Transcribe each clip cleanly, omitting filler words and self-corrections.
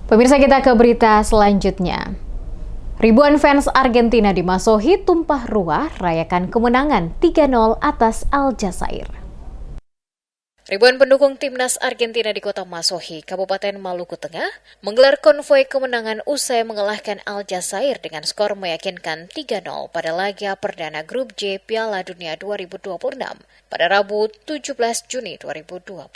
Pemirsa, kita ke berita selanjutnya. Ribuan fans Argentina di Masohi tumpah ruah rayakan kemenangan 3-0 atas Aljazair. Ribuan pendukung timnas Argentina di kota Masohi, Kabupaten Maluku Tengah, menggelar konvoi kemenangan usai mengalahkan Aljazair dengan skor meyakinkan 3-0 pada laga perdana Grup J Piala Dunia 2026 pada Rabu 17 Juni 2026.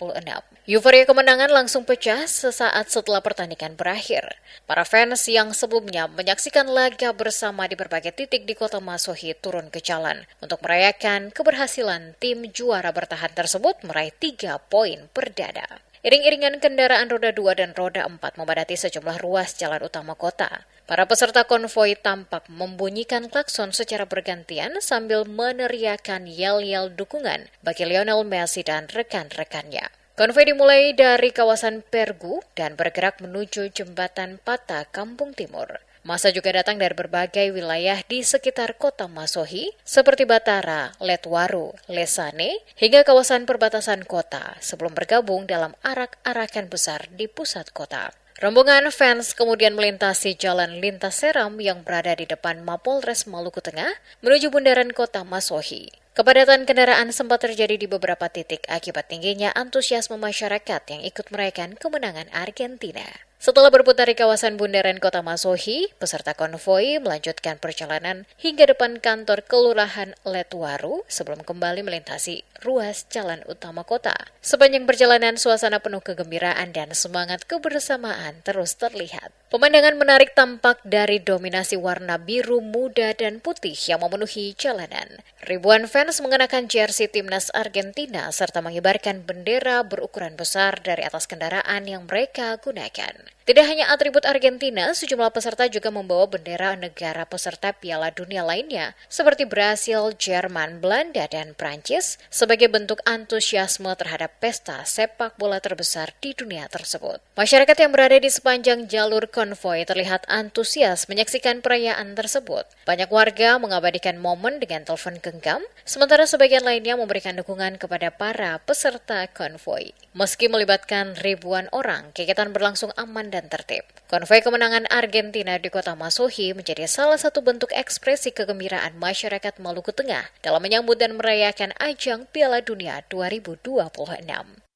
Euforia kemenangan langsung pecah sesaat setelah pertandingan berakhir. Para fans yang sebelumnya menyaksikan laga bersama di berbagai titik di kota Masohi turun ke jalan untuk merayakan keberhasilan tim juara bertahan tersebut meraih 3 poin perdana. Iring-iringan kendaraan roda 2 dan roda 4 memadati sejumlah ruas jalan utama kota. Para peserta konvoi tampak membunyikan klakson secara bergantian sambil meneriakan yel-yel dukungan bagi Lionel Messi dan rekan-rekannya. Konvoi dimulai dari kawasan Pergu dan bergerak menuju jembatan Pata, Kampung Timur. Masa juga datang dari berbagai wilayah di sekitar kota Masohi, seperti Batara, Letwaru, Lesane, hingga kawasan perbatasan kota, sebelum bergabung dalam arak-arakan besar di pusat kota. Rombongan fans kemudian melintasi jalan lintas seram yang berada di depan Mapolres Maluku Tengah menuju bundaran kota Masohi. Kepadatan kendaraan sempat terjadi di beberapa titik akibat tingginya antusiasme masyarakat yang ikut merayakan kemenangan Argentina. Setelah berputar di kawasan bundaran kota Masohi, peserta konvoi melanjutkan perjalanan hingga depan kantor Kelurahan Letwaru sebelum kembali melintasi ruas jalan utama kota. Sepanjang perjalanan, suasana penuh kegembiraan dan semangat kebersamaan terus terlihat. Pemandangan menarik tampak dari dominasi warna biru, muda, dan putih yang memenuhi jalanan. Ribuan fans mengenakan jersey timnas Argentina serta mengibarkan bendera berukuran besar dari atas kendaraan yang mereka gunakan. Tidak hanya atribut Argentina, sejumlah peserta juga membawa bendera negara peserta Piala Dunia lainnya, seperti Brasil, Jerman, Belanda, dan Prancis, sebagai bentuk antusiasme terhadap pesta sepak bola terbesar di dunia tersebut. Masyarakat yang berada di sepanjang jalur konvoi terlihat antusias menyaksikan perayaan tersebut. Banyak warga mengabadikan momen dengan telepon genggam, sementara sebagian lainnya memberikan dukungan kepada para peserta konvoi. Meski melibatkan ribuan orang, kegiatan berlangsung aman dan tertib. Konvoi kemenangan Argentina di kota Masohi menjadi salah satu bentuk ekspresi kegembiraan masyarakat Maluku Tengah dalam menyambut dan merayakan ajang Piala Dunia 2026.